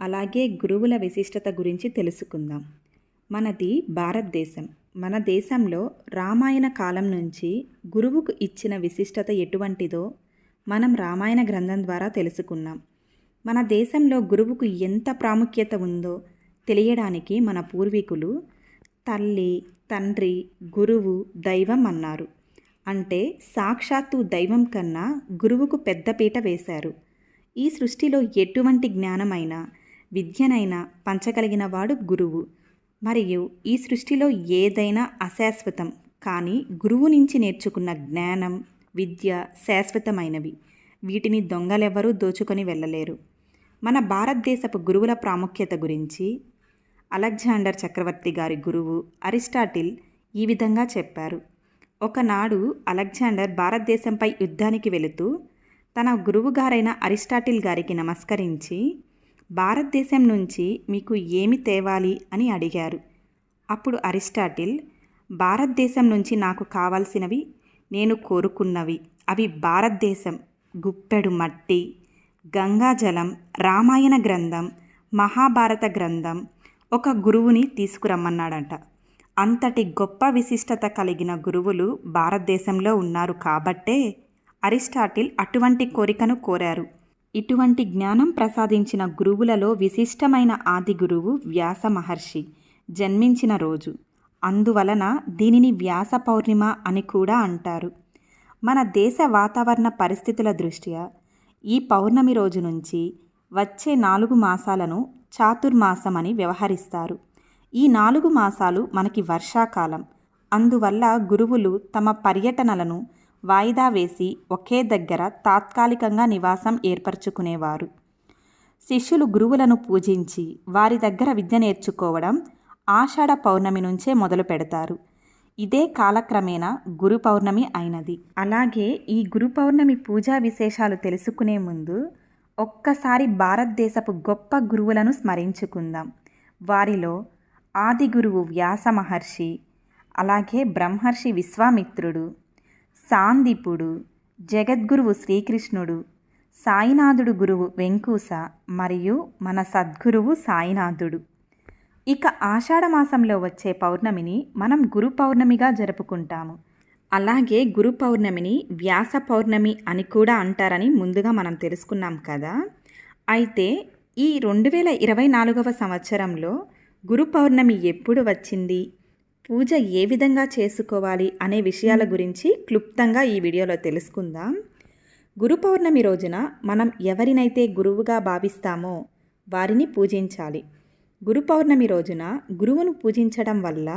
అలాగే గురువుల విశిష్టత గురించి తెలుసుకుందాం. మనది భారతదేశం. మన దేశంలో రామాయణ కాలం నుంచి గురువుకు ఇచ్చిన విశిష్టత ఎటువంటిదో మనం రామాయణ గ్రంథం ద్వారా తెలుసుకున్నాం. మన దేశంలో గురువుకు ఎంత ప్రాముఖ్యత ఉందో తెలియడానికి మన పూర్వీకులు తల్లి, తండ్రి, గురువు, దైవం అన్నారు. అంటే సాక్షాత్తు దైవం కన్నా గురువుకు పెద్దపీట వేశారు. ఈ సృష్టిలో ఎటువంటి జ్ఞానమైనా విద్యనైనా పంచగలిగిన వాడు గురువు. మరియు ఈ సృష్టిలో ఏదైనా అశాశ్వతం, కానీ గురువు నుంచి నేర్చుకున్న జ్ఞానం, విద్య శాశ్వతమైనవి. వీటిని దొంగలెవ్వరూ దోచుకొని వెళ్ళలేరు. మన భారతదేశపు గురువుల ప్రాముఖ్యత గురించి అలెగ్జాండర్ చక్రవర్తి గారి గురువు అరిస్టాటిల్ ఈ విధంగా చెప్పారు. ఒకనాడు అలెగ్జాండర్ భారతదేశంపై యుద్ధానికి వెళుతూ తన గురువుగారైన అరిస్టాటిల్ గారికి నమస్కరించి భారతదేశం నుంచి మీకు ఏమి తేవాలి అని అడిగారు. అప్పుడు అరిస్టాటిల్, భారతదేశం నుంచి నాకు కావాల్సినవి, నేను కోరుకున్నవి అవి భారతదేశం, గుప్పెడు మట్టి, గంగాజలం, రామాయణ గ్రంథం, మహాభారత గ్రంథం, ఒక గురువుని తీసుకురమ్మన్నాడట. అంతటి గొప్ప విశిష్టత కలిగిన గురువులు భారతదేశంలో ఉన్నారు కాబట్టే అరిస్టాటిల్ అటువంటి కోరికను కోరారు. ఇటువంటి జ్ఞానం ప్రసాదించిన గురువులలో విశిష్టమైన ఆది గురువు వ్యాస మహర్షి జన్మించిన రోజు. అందువలన దీనిని వ్యాస పౌర్ణిమ అని కూడా అంటారు. మన దేశ వాతావరణ పరిస్థితుల దృష్ట్యా ఈ పౌర్ణమి రోజు నుంచి వచ్చే 4 మాసాలను చాతుర్మాసం అని వ్యవహరిస్తారు. ఈ 4 మాసాలు మనకి వర్షాకాలం. అందువల్ల గురువులు తమ పర్యటనలను వాయిదా వేసి ఒకే దగ్గర తాత్కాలికంగా నివాసం ఏర్పరచుకునేవారు. శిష్యులు గురువులను పూజించి వారి దగ్గర విద్య నేర్చుకోవడం ఆషాఢ పౌర్ణమి నుంచే మొదలు పెడతారు. ఇదే కాలక్రమేణా గురు పౌర్ణమి అయినది. అలాగే ఈ గురు పౌర్ణమి పూజా విశేషాలు తెలుసుకునే ముందు ఒక్కసారి భారతదేశపు గొప్ప గురువులను స్మరించుకుందాం. వారిలో ఆది గురువు వ్యాస మహర్షి, అలాగే బ్రహ్మర్షి విశ్వామిత్రుడు, సాందీపుడు, జగద్గురువు శ్రీకృష్ణుడు, సాయినాథుడు గురువు వెంకూస మరియు మన సద్గురువు సాయినాథుడు. ఇక ఆషాఢమాసంలో వచ్చే పౌర్ణమిని మనం గురు పౌర్ణమిగా జరుపుకుంటాము. అలాగే గురు పౌర్ణమిని వ్యాస పౌర్ణమి అని కూడా అంటారని ముందుగా మనం తెలుసుకున్నాం కదా. అయితే ఈ 2024వ సంవత్సరంలో గురు పౌర్ణమి ఎప్పుడు వచ్చింది, పూజ ఏ విధంగా చేసుకోవాలి అనే విషయాల గురించి క్లుప్తంగా ఈ వీడియోలో తెలుసుకుందాం. గురు పౌర్ణమి రోజున మనం ఎవరినైతే గురువుగా భావిస్తామో వారిని పూజించాలి. గురు పౌర్ణమి రోజున గురువును పూజించడం వల్ల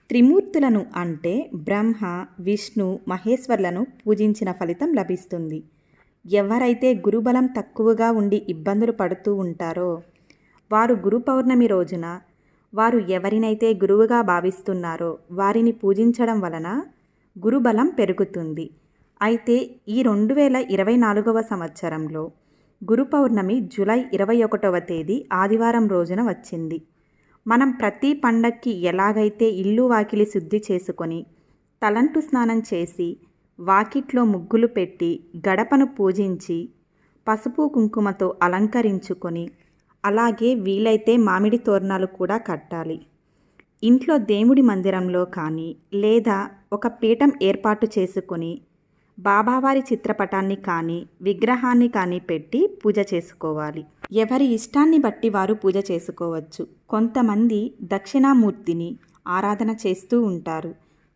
త్రిమూర్తులను అంటే బ్రహ్మ, విష్ణు, మహేశ్వర్లను పూజించిన ఫలితం లభిస్తుంది. ఎవరైతే గురుబలం తక్కువగా ఉండి ఇబ్బందులు పడుతూ ఉంటారో వారు గురు పౌర్ణమి రోజున వారు ఎవరినైతే గురువుగా భావిస్తున్నారో వారిని పూజించడం వలన గురుబలం పెరుగుతుంది. అయితే ఈ 2024వ సంవత్సరంలో గురు పౌర్ణమి జూలై 21వ తేదీ ఆదివారం రోజున వచ్చింది. మనం ప్రతి పండక్కి ఎలాగైతే ఇల్లు వాకిలి శుద్ధి చేసుకొని తలంటు స్నానం చేసి వాకిట్లో ముగ్గులు పెట్టి గడపను పూజించి పసుపు కుంకుమతో అలంకరించుకొని అలాగే వీలైతే మామిడి తోరణాలు కూడా కట్టాలి. ఇంట్లో దేవుడి మందిరంలో కానీ లేదా ఒక పీఠం ఏర్పాటు చేసుకొని బాబావారి చిత్రపటాన్ని కానీ విగ్రహాన్ని కానీ పెట్టి పూజ చేసుకోవాలి. ఎవరి ఇష్టాన్ని బట్టి వారు పూజ చేసుకోవచ్చు. కొంతమంది దక్షిణామూర్తిని ఆరాధన చేస్తూ ఉంటారు,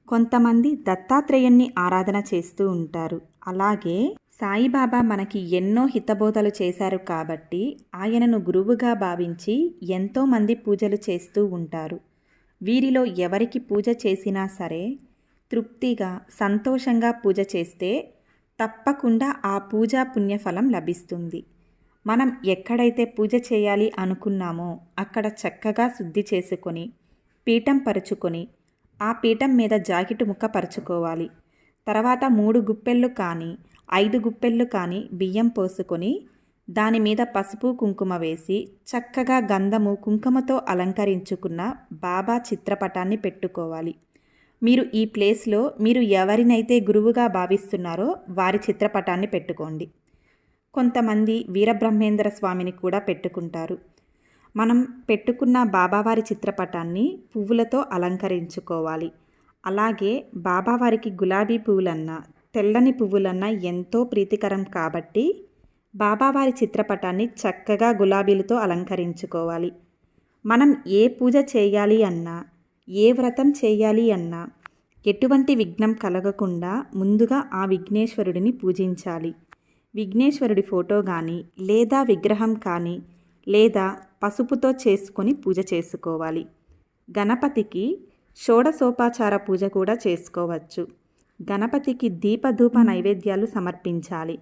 కొంతమంది దత్తాత్రేయుణ్ణి ఆరాధన చేస్తూ ఉంటారు. అలాగే సాయిబాబా మనకి ఎన్నో హితబోధలు చేశారు కాబట్టి ఆయనను గురువుగా భావించి ఎంతోమంది పూజలు చేస్తూ ఉంటారు. వీరిలో ఎవరికి పూజ చేసినా సరే తృప్తిగా సంతోషంగా పూజ చేస్తే తప్పకుండా ఆ పూజా పుణ్యఫలం లభిస్తుంది. మనం ఎక్కడైతే పూజ చేయాలి అనుకున్నామో అక్కడ చక్కగా శుద్ధి చేసుకొని పీఠం పరుచుకొని ఆ పీఠం మీద జాకెట్ ముక్క పరుచుకోవాలి. తర్వాత 3 గుప్పెళ్ళు కానీ 5 గుప్పెళ్ళు కానీ బియ్యం పోసుకొని దాని మీద పసుపు కుంకుమ వేసి చక్కగా గంధము కుంకుమతో అలంకరించుకున్న బాబా చిత్రపటాన్ని పెట్టుకోవాలి. మీరు ఈ ప్లేస్లో మీరు ఎవరినైతే గురువుగా భావిస్తున్నారో వారి చిత్రపటాన్ని పెట్టుకోండి. కొంతమంది వీరబ్రహ్మేంద్ర స్వామిని కూడా పెట్టుకుంటారు. మనం పెట్టుకున్న బాబావారి చిత్రపటాన్ని పువ్వులతో అలంకరించుకోవాలి. అలాగే బాబావారికి గులాబీ పువ్వులన్నా తెల్లని పువ్వులన్నా ఎంతో ప్రీతికరం కాబట్టి బాబావారి చిత్రపటాన్ని చక్కగా గులాబీలతో అలంకరించుకోవాలి. మనం ఏ పూజ చేయాలి అన్నా, ఏ వ్రతం చేయాలి అన్నా ఎటువంటి విఘ్నం కలగకుండా ముందుగా ఆ విఘ్నేశ్వరుడిని పూజించాలి. విఘ్నేశ్వరుడి ఫోటో కానీ లేదా విగ్రహం కానీ లేదా పసుపుతో చేసుకొని పూజ చేసుకోవాలి. గణపతికి షోడశోపచార పూజ కూడా చేసుకోవచ్చు. గణపతికి దీపధూప నైవేద్యాలు సమర్పించాలి.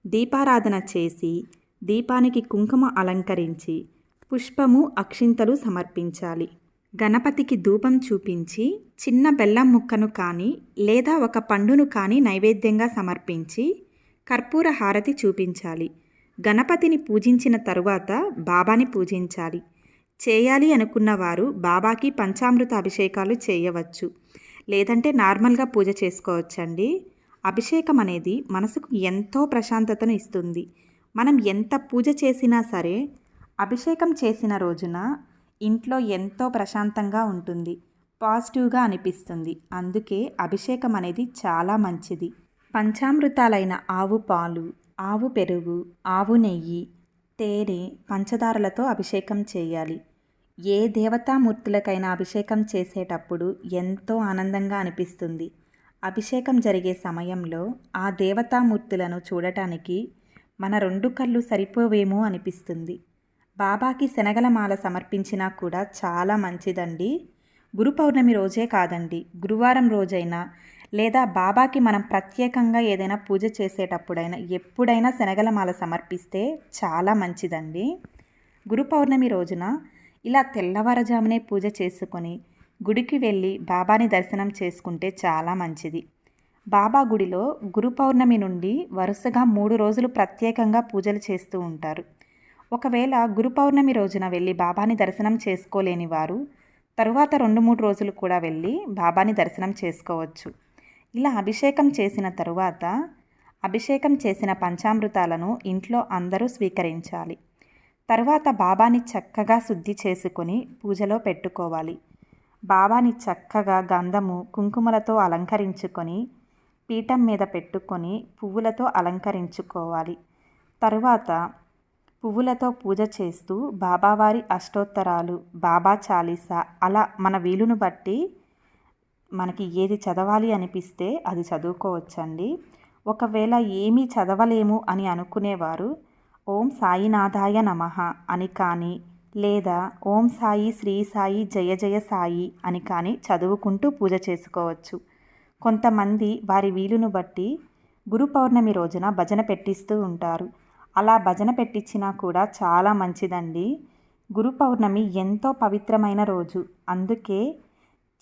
దీపారాధన చేసి దీపానికి కుంకుమ అలంకరించి పుష్పము అక్షింతలు సమర్పించాలి. గణపతికి ధూపం చూపించి చిన్న బెల్లం ముక్కను కానీ లేదా ఒక పండును కానీ నైవేద్యంగా సమర్పించి కర్పూర హారతి చూపించాలి. గణపతిని పూజించిన తరువాత బాబాని పూజించాలి. చేయాలి అనుకున్న వారు బాబాకి పంచామృత అభిషేకాలు చేయవచ్చు, లేదంటే నార్మల్గా పూజ చేసుకోవచ్చండి. అభిషేకం అనేది మనసుకు ఎంతో ప్రశాంతతను ఇస్తుంది. మనం ఎంత పూజ చేసినా సరే అభిషేకం చేసిన రోజున ఇంట్లో ఎంతో ప్రశాంతంగా ఉంటుంది, పాజిటివ్గా అనిపిస్తుంది. అందుకే అభిషేకం అనేది చాలా మంచిది. పంచామృతాలైన ఆవు పాలు, ఆవు పెరుగు, ఆవు నెయ్యి, తేనె, పంచదారలతో అభిషేకం చేయాలి. ఏ దేవతామూర్తులకైనా అభిషేకం చేసేటప్పుడు ఎంతో ఆనందంగా అనిపిస్తుంది. అభిషేకం జరిగే సమయంలో ఆ దేవతామూర్తులను చూడటానికి మన 2 కళ్ళు సరిపోవేమో అనిపిస్తుంది. బాబాకి శనగల మాల సమర్పించినా కూడా చాలా మంచిదండి. గురు పౌర్ణమి రోజే కాదండి, గురువారం రోజైనా లేదా బాబాకి మనం ప్రత్యేకంగా ఏదైనా పూజ చేసేటప్పుడైనా ఎప్పుడైనా శనగల మాల సమర్పిస్తే చాలా మంచిదండి. గురు పౌర్ణమి రోజున ఇలా తెల్లవారుజామునే పూజ చేసుకొని గుడికి వెళ్ళి బాబాని దర్శనం చేసుకుంటే చాలా మంచిది. బాబా గుడిలో గురు పౌర్ణమి నుండి వరుసగా 3 రోజులు ప్రత్యేకంగా పూజలు చేస్తూ ఉంటారు. ఒకవేళ గురు పౌర్ణమి రోజున వెళ్ళి బాబాని దర్శనం చేసుకోలేని వారు తరువాత 2-3 రోజులు కూడా వెళ్ళి బాబాని దర్శనం చేసుకోవచ్చు. ఇలా అభిషేకం చేసిన తరువాత అభిషేకం చేసిన పంచామృతాలను ఇంట్లో అందరూ స్వీకరించాలి. తరువాత బాబాని చక్కగా శుద్ధి చేసుకొని పూజలో పెట్టుకోవాలి. బాబాని చక్కగా గంధము కుంకుమలతో అలంకరించుకొని పీఠం మీద పెట్టుకొని పువ్వులతో అలంకరించుకోవాలి. తరువాత పువ్వులతో పూజ చేస్తూ బాబావారి అష్టోత్తరాలు, బాబా చాలీసా అలా మన వీలును బట్టి మనకి ఏది చదవాలి అనిపిస్తే అది చదువుకోవచ్చండి. ఒకవేళ ఏమీ చదవలేము అని అనుకునేవారు ఓం సాయినాథాయ నమః అని కానీ లేదా ఓం సాయి శ్రీ సాయి జయ జయ సాయి అని కానీ చదువుకుంటూ పూజ చేసుకోవచ్చు. కొంతమంది వారి వీలును బట్టి గురు పౌర్ణమి రోజున భజన పెట్టిస్తూ ఉంటారు. అలా భజన పెట్టించినా కూడా చాలా మంచిదండి. గురు పౌర్ణమి ఎంతో పవిత్రమైన రోజు. అందుకే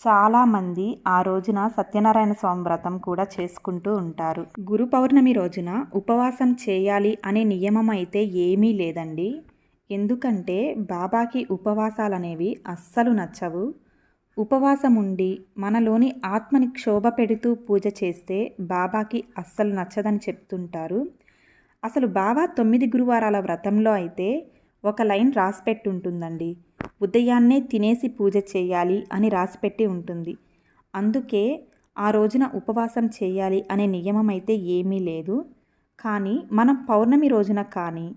చాలామంది ఆ రోజున సత్యనారాయణ స్వామి వ్రతం కూడా చేసుకుంటూ ఉంటారు. గురు పౌర్ణమి రోజున ఉపవాసం చేయాలి అనే నియమం అయితే ఏమీ లేదండి. ఎందుకంటే బాబాకి ఉపవాసాలనేవి అస్సలు నచ్చవు. ఉపవాసం ఉండి మనలోని ఆత్మని క్షోభ పెడుతూ పూజ చేస్తే బాబాకి అస్సలు నచ్చదని చెప్తుంటారు. అసలు బాబా 9 గురువారాల వ్రతంలో అయితే ఒక లైన్ రాసిపెట్టి ఉంటుందండి. ఉదయాన్నే తినేసి పూజ చేయాలి అని రాసిపెట్టి ఉంటుంది. అందుకే ఆ రోజున ఉపవాసం చేయాలి అనే నియమం అయితే ఏమీ లేదు. కానీ మనం పౌర్ణమి రోజున కానీ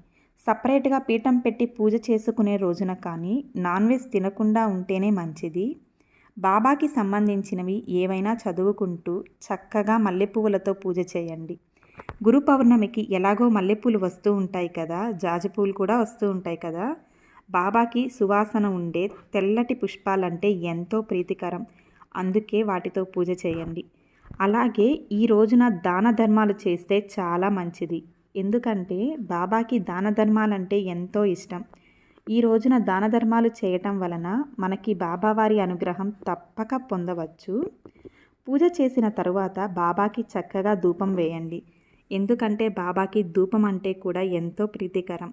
సపరేట్గా పీఠం పెట్టి పూజ చేసుకునే రోజున కానీ నాన్ వెజ్ తినకుండా ఉంటేనే మంచిది. బాబాకి సంబంధించినవి ఏవైనా చదువుకుంటూ చక్కగా మల్లెపువ్వులతో పూజ చేయండి. గురు పౌర్ణమికి ఎలాగో మల్లెపూలు వస్తూ ఉంటాయి కదా, జాజిపూలు కూడా వస్తూ ఉంటాయి కదా. బాబాకి సువాసన ఉండే తెల్లటి పుష్పాలంటే ఎంతో ప్రీతికరం. అందుకే వాటితో పూజ చేయండి. అలాగే ఈ రోజున దాన ధర్మాలు చేస్తే చాలా మంచిది. ఎందుకంటే బాబాకి దాన ధర్మాలంటే ఎంతో ఇష్టం. ఈ రోజున దాన ధర్మాలు చేయటం వలన మనకి బాబావారి అనుగ్రహం తప్పక పొందవచ్చు. పూజ చేసిన తరువాత బాబాకి చక్కగా ధూపం వేయండి. ఎందుకంటే బాబాకి ధూపం అంటే కూడా ఎంతో ప్రీతికరం.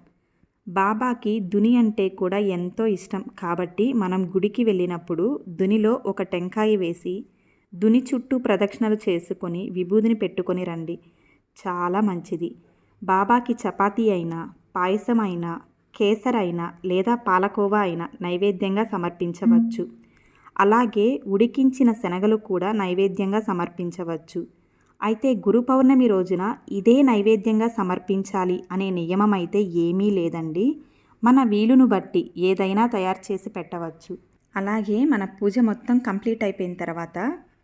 బాబాకి దుని అంటే కూడా ఎంతో ఇష్టం. కాబట్టి మనం గుడికి వెళ్ళినప్పుడు దునిలో ఒక టెంకాయ వేసి దుని చుట్టూ ప్రదక్షిణలు చేసుకొని విభూదిని పెట్టుకొని రండి. చాలా మంచిది. బాబాకి చపాతీ అయినా, పాయసం అయినా, కేసర్ అయినా లేదా పాలకోవా అయినా నైవేద్యంగా సమర్పించవచ్చు. అలాగే ఉడికించిన శనగలు కూడా నైవేద్యంగా సమర్పించవచ్చు. అయితే గురు పౌర్ణమి రోజున ఇదే నైవేద్యంగా సమర్పించాలి అనే నియమం అయితే ఏమీ లేదండి. మన వీలును బట్టి ఏదైనా తయారు చేసి పెట్టవచ్చు. అలాగే మన పూజ మొత్తం కంప్లీట్ అయిపోయిన తర్వాత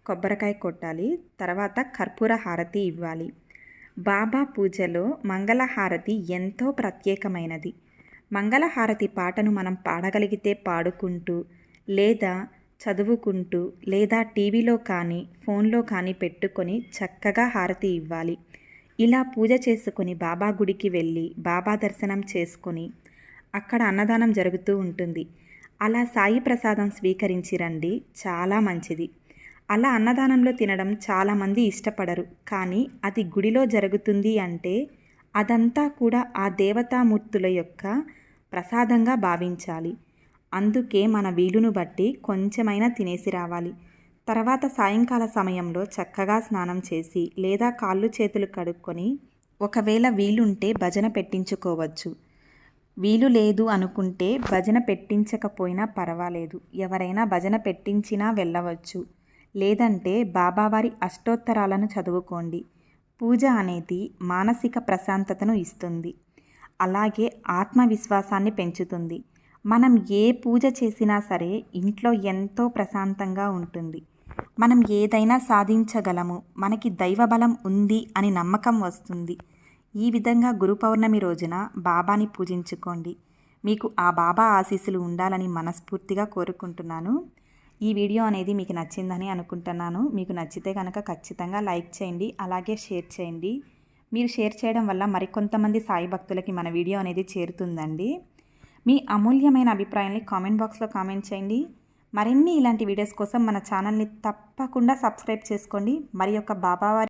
కొబ్బరికాయ కొట్టాలి. తర్వాత కర్పూర హారతి ఇవ్వాలి. బాబా పూజలో మంగళహారతి ఎంతో ప్రత్యేకమైనది. మంగళహారతి పాటను మనం పాడగలిగితే పాడుకుంటూ లేదా చదువుకుంటూ లేదా టీవీలో కానీ ఫోన్లో కానీ పెట్టుకొని చక్కగా హారతి ఇవ్వాలి. ఇలా పూజ చేసుకొని బాబా గుడికి వెళ్ళి బాబా దర్శనం చేసుకొని అక్కడ అన్నదానం జరుగుతూ ఉంటుంది. అలా సాయి ప్రసాదం స్వీకరించి రండి, చాలా మంచిది. అలా అన్నదానంలో తినడం చాలామంది ఇష్టపడరు. కానీ అది గుడిలో జరుగుతుంది అంటే అదంతా కూడా ఆ దేవతామూర్తుల యొక్క ప్రసాదంగా భావించాలి. అందుకే మన వీలును బట్టి కొంచెమైనా తినేసి రావాలి. తర్వాత సాయంకాల సమయంలో చక్కగా స్నానం చేసి లేదా కాళ్ళు చేతులు కడుక్కొని ఒకవేళ వీలుంటే భజన పెట్టించుకోవచ్చు. వీలు లేదు అనుకుంటే భజన పెట్టించకపోయినా పర్వాలేదు, ఎవరైనా భజన పెట్టించినా వెళ్ళవచ్చు. లేదంటే బాబావారి అష్టోత్తరాలను చదువుకోండి. పూజ అనేది మానసిక ప్రశాంతతను ఇస్తుంది. అలాగే ఆత్మవిశ్వాసాన్ని పెంచుతుంది. మనం ఏ పూజ చేసినా సరే ఇంట్లో ఎంతో ప్రశాంతంగా ఉంటుంది. మనం ఏదైనా సాధించగలము, మనకి దైవబలం ఉంది అని నమ్మకం వస్తుంది. ఈ విధంగా గురు పౌర్ణమి రోజున బాబాని పూజించుకోండి. మీకు ఆ బాబా ఆశీస్సులు ఉండాలని మనస్ఫూర్తిగా కోరుకుంటున్నాను. ఈ వీడియో అనేది మీకు నచ్చిందని అనుకుంటున్నాను. మీకు నచ్చితే కనుక ఖచ్చితంగా లైక్ చేయండి, అలాగే షేర్ చేయండి. మీరు షేర్ చేయడం వల్ల మరికొంతమంది సాయి భక్తులకి మన వీడియో అనేది చేరుతుందండి. మీ అమూల్యమైన అభిప్రాయాన్ని కామెంట్ బాక్స్లో కామెంట్ చేయండి. మరిన్ని ఇలాంటి వీడియోస్ కోసం మన ఛానల్ని తప్పకుండా సబ్స్క్రైబ్ చేసుకోండి. మరి యొక్క బాబావారి